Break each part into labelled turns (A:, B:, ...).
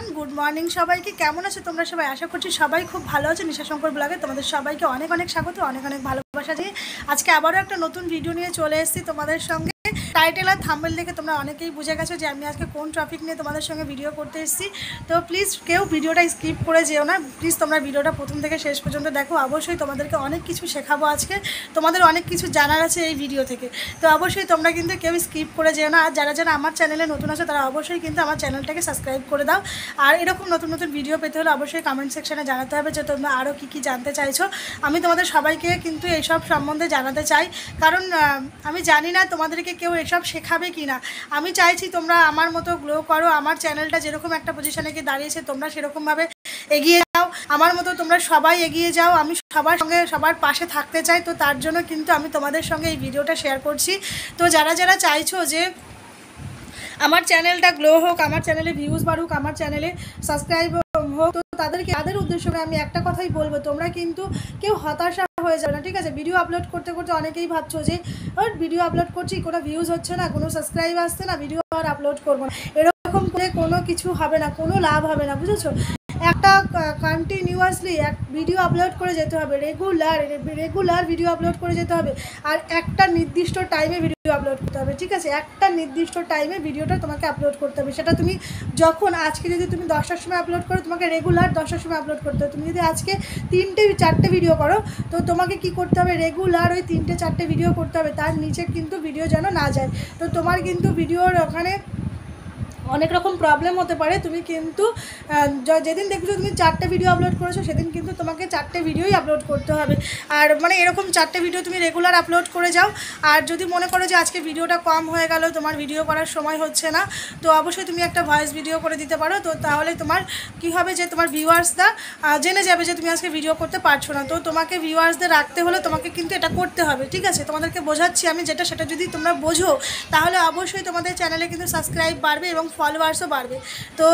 A: Everyone, good morning সবাইকে। কেমন আছো তোমরা সবাই? আশা করছি সবাই খুব ভালো আছে। নিশাশঙ্কর ব্লগে তোমাদের সবাইকে অনেক অনেক স্বাগত, অনেক অনেক ভালোবাসা দিয়ে আজকে আবারও একটা নতুন ভিডিও নিয়ে চলে এসেছি তোমাদের সঙ্গে। টাইটেল আর থাম্বনেল দেখে তোমরা অনেকেই বুঝে গেছো যে আমি আজকে কোন টপিক নিয়ে তোমাদের সঙ্গে ভিডিও করতে এসেছি। তো প্লিজ কেউ ভিডিওটা স্কিপ করে যেও না, প্লিজ তোমরা ভিডিওটা প্রথম থেকে শেষ পর্যন্ত দেখো। অবশ্যই তোমাদেরকে অনেক কিছু শেখাবো আজকে, তোমাদের অনেক কিছু জানার আছে এই ভিডিও থেকে। তো অবশ্যই তোমরা কিন্তু কেউ স্কিপ করে যেও না। আর যারা যারা আমার চ্যানেলে নতুন আছো তারা অবশ্যই কিন্তু আমার চ্যানেলটাকে সাবস্ক্রাইব করে দাও। আর এরকম নতুন নতুন ভিডিও পেতে হলে অবশ্যই কমেন্ট সেকশানে জানাতে হবে যে তোমরা আরও কী কী জানতে চাইছো। আমি তোমাদের সবাইকে কিন্তু এইসব সম্বন্ধে জানাতে চাই, কারণ আমি জানি না তোমাদেরকে কেউ এসব শেখাবে কি না। আমি চাইছি তোমরা আমার মতো গ্রো করো, আমার চ্যানেলটা যেরকম একটা পজিশনে গিয়ে দাঁড়িয়েছে তোমরা সেরকমভাবে এগিয়ে যাও, আমার মতো তোমরা সবাই এগিয়ে যাও। আমি সবার সঙ্গে সবার পাশে থাকতে চাই, তো তার জন্য কিন্তু আমি তোমাদের সঙ্গে এই ভিডিওটা শেয়ার করছি। তো যারা যারা চাইছো যে আমার চ্যানেলটা গ্লো হোক, আমার চ্যানেলে ভিউজ বাড়ুক, আমার চ্যানেলে সাবস্ক্রাইব হোক, তো তাদের উদ্দেশ্যে আমি একটা কথাই বলবো, তোমরা কিন্তু কেউ হতাশা হয়ে যাবে না, ঠিক আছে? ভিডিও আপলোড করতে করতে অনেকেই ভাবছো যে ভিডিও আপলোড করছি, কোনো ভিউজ হচ্ছে না, কোনো সাবস্ক্রাইব আসছে না, ভিডিও আর আপলোড করবো না। এরকম করে কোনো কিছু হবে না, কোনো লাভ হবে না, বুঝেছো? একটা কন্টিনিউয়াসলি এক ভিডিও আপলোড করে যেতে হবে, রেগুলার ভিডিও আপলোড করে যেতে হবে। আর একটা নির্দিষ্ট টাইমে ভিডিও আপলোড করতে হবে, ঠিক আছে? একটা নির্দিষ্ট টাইমে ভিডিওটা তোমাকে আপলোড করতে হবে। সেটা তুমি যখন আজকে যদি তুমি 10টার সময় আপলোড করো, তোমাকে রেগুলার 10টার সময় আপলোড করতে হবে। তুমি যদি আজকে 3-4টে ভিডিও করো, তো তোমাকে কি করতে হবে? রেগুলার ওই 3-4টে ভিডিও করতে হবে, তার নিচে কিন্তু ভিডিও যেন না যায়। তো তোমার কিন্তু ভিডিওর ওখানে অনেক রকম প্রবলেম হতে পারে। তুমি কিন্তু যেদিন দেখছো তুমি 4টে ভিডিও আপলোড করেছো, সেদিন কিন্তু তোমাকে 4টে ভিডিওই আপলোড করতে হবে। আর মানে এরকম 4টে ভিডিও তুমি রেগুলার আপলোড করে যাও। আর যদি মনে করো যে আজকে ভিডিওটা কম হয়ে গেল, তোমার ভিডিও করার সময় হচ্ছে না, তো অবশ্যই তুমি একটা ভয়েস ভিডিও করে দিতে পারো। তো তাহলে তোমার কী হবে যে তোমার ভিউয়ার্সরা জেনে যাবে যে তুমি আজকে ভিডিও করতে পারছো না। তো তোমাকে ভিউয়ার্সদের রাখতে হলে তোমাকে কিন্তু এটা করতে হবে, ঠিক আছে? তোমাদেরকে বোঝাচ্ছি আমি যেটা, সেটা যদি তোমরা বোঝো তাহলে অবশ্যই তোমাদের চ্যানেলে কিন্তু সাবস্ক্রাইব বাড়বে এবং ফলোয়ার্সও বাড়বে, তো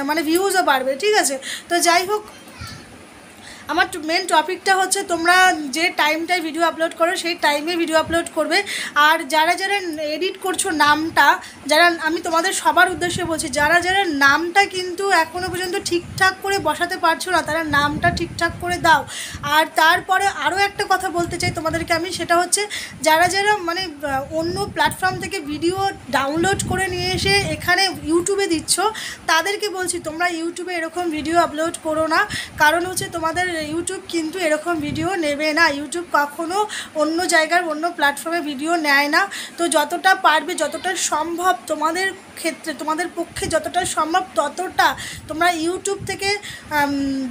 A: মানে ভিউজও বাড়বে, ঠিক আছে? তো যাই হোক, আমার মেন টপিকটা হচ্ছে তোমরা যে টাইমটায় ভিডিও আপলোড করো সেই টাইমে ভিডিও আপলোড করবে। আর যারা যারা এডিট করছো নামটা, যারা, আমি তোমাদের সবার উদ্দেশ্যে বলছি, যারা যারা নামটা কিন্তু এখনও পর্যন্ত ঠিকঠাক করে বসাতে পারছো না, তারা নামটা ঠিকঠাক করে দাও। আর তারপরে আরও একটা কথা বলতে চাই তোমাদেরকে আমি, সেটা হচ্ছে যারা যারা মানে অন্য প্ল্যাটফর্ম থেকে ভিডিও ডাউনলোড করে নিয়ে এসে এখানে ইউটিউবে দিচ্ছ, তাদেরকে বলছি তোমরা ইউটিউবে এরকম ভিডিও আপলোড করো না। কারণ হচ্ছে তোমাদের ইউটিউব কিন্তু এরকম ভিডিও নেবে না। ইউটিউব কখনো অন্য জায়গার অন্য প্ল্যাটফর্মে ভিডিও নেয় না। তো যতটা পারবে, যতটা সম্ভব তোমাদের ক্ষেত্রে, তোমাদের পক্ষে যতটা সম্ভব ততটা তোমরা ইউটিউব থেকে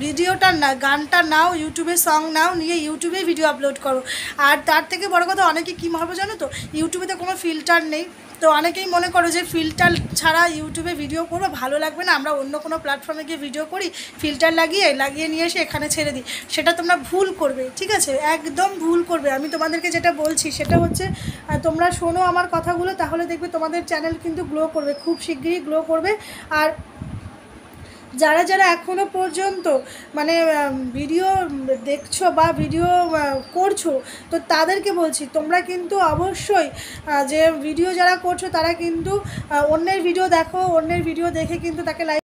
A: ভিডিওটা না, গানটা নাও, ইউটিউবে সং নাও, নিয়ে ইউটিউবে ভিডিও আপলোড করো। আর তার থেকে বড় কথা, অনেকে কী ভাবো জানো তো, ইউটিউবে তো কোনো ফিল্টার নেই। তো অনেকেই মনে করো যে ফিল্টার ছাড়া ইউটিউবে ভিডিও করবো, ভালো লাগবে না, আমরা অন্য কোনো প্ল্যাটফর্মে গিয়ে ভিডিও করি, ফিল্টার লাগিয়ে নিয়ে এসে এখানে ছেড়ে দিই। সেটা তোমরা ভুল করবে, ঠিক আছে? একদম ভুল করবে। আমি তোমাদেরকে যেটা বলছি সেটা হচ্ছে তোমরা শোনো আমার কথাগুলো, তাহলে দেখবে তোমাদের চ্যানেল কিন্তু গ্লো করবে, খুব শিগগিরই গ্লো করবে। আর যারা যারা এখনও পর্যন্ত মানে ভিডিও দেখছো বা ভিডিও করছো, তো তাদেরকে বলছি তোমরা কিন্তু অবশ্যই যে ভিডিও যারা করছো তারা কিন্তু অন্যের ভিডিও দেখো, অন্যের ভিডিও দেখে কিন্তু তাকে লাইক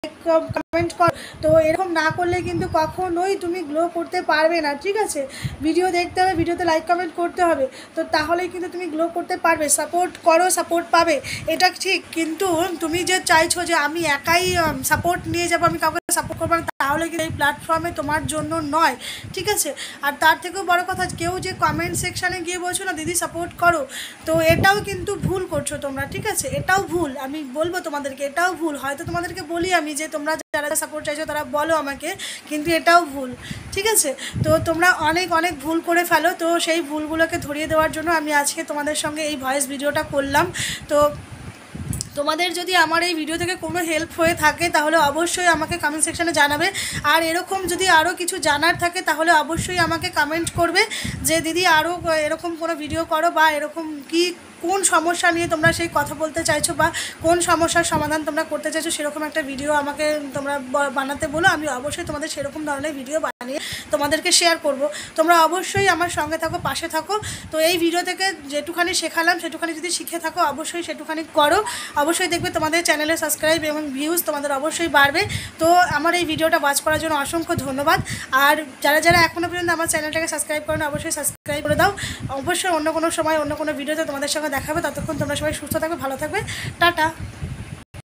A: কমেন্ট কর। তো এরকম না করলে কিন্তু কখনোই তুমি গ্লো করতে পারবে না, ঠিক আছে? ভিডিও দেখতে হবে, ভিডিওতে লাইক কমেন্ট করতে হবে, তো তাহলেই কিন্তু তুমি গ্লো করতে পারবে। সাপোর্ট করো, সাপোর্ট পাবে, এটা ঠিক। কিন্তু তুমি যে চাইছো যে আমি একাই সাপোর্ট নিয়ে যাবো, আমি কাউকে সাপোর্ট করবো না, তাহলে কিন্তু এই প্ল্যাটফর্মে তোমার জন্য নয়, ঠিক আছে? আর তার থেকেও বড় কথা, কেউ যে কমেন্ট সেকশানে গিয়ে বলছো না দিদি সাপোর্ট করো, তো এটাও কিন্তু ভুল করছো তোমরা, ঠিক আছে? এটাও ভুল, আমি বলবো তোমাদেরকে, এটাও ভুল। হয়তো তোমাদেরকে বলি আমি যে তোমরা যারা সাপোর্ট চাইছো তারা বলো আমাকে, কিন্তু এটাও ভুল, ঠিক আছে? তো তোমরা অনেক অনেক ভুল করে ফেলো। তো সেই ভুলগুলোকে ধরিয়ে দেওয়ার জন্য আমি আজকে তোমাদের সঙ্গে এই ভয়েস ভিডিওটা করলাম। তো তোমাদের যদি আমার এই ভিডিও থেকে কোনো হেল্প হয়ে থাকে তাহলে অবশ্যই আমাকে কমেন্ট সেকশানে জানাবে। আর এরকম যদি আরও কিছু জানার থাকে তাহলে অবশ্যই আমাকে কমেন্ট করবে যে দিদি আরও এরকম কোনো ভিডিও করো, বা এরকম কি কোন সমস্যা নিয়ে তোমরা সেই কথা বলতে চাইছো, বা কোন সমস্যার সমাধান তোমরা করতে চাইছো, সেরকম একটা ভিডিও আমাকে তোমরা বানাতে বলো। আমি অবশ্যই তোমাদের সেরকম ধরনের ভিডিও বানিয়ে তোমাদেরকে শেয়ার করব। তোমরা অবশ্যই আমার সঙ্গে থাকো, পাশে থাকো। তো এই ভিডিও থেকে যেটুখানি শেখালাম সেটুখানি যদি শিখে থাকো অবশ্যই সেটুখানি করো। অবশ্যই দেখবে তোমাদের চ্যানেলে সাবস্ক্রাইব এবং ভিউজ তোমাদের অবশ্যই বাড়বে। তো আমার এই ভিডিওটা ওয়াচ করার জন্য অসংখ্য ধন্যবাদ। আর যারা যারা এখনও পর্যন্ত আমার চ্যানেলটাকে সাবস্ক্রাইব করো না অবশ্যই সাবস্ক্রাইব করে দাও। অবশ্যই অন্য কোনো সময় অন্য কোনো ভিডিওতে তোমাদের সঙ্গে দেখাবে। ততক্ষণ তোমরা সবাই সুস্থ থাকবে, ভালো থাকবে। টাটা।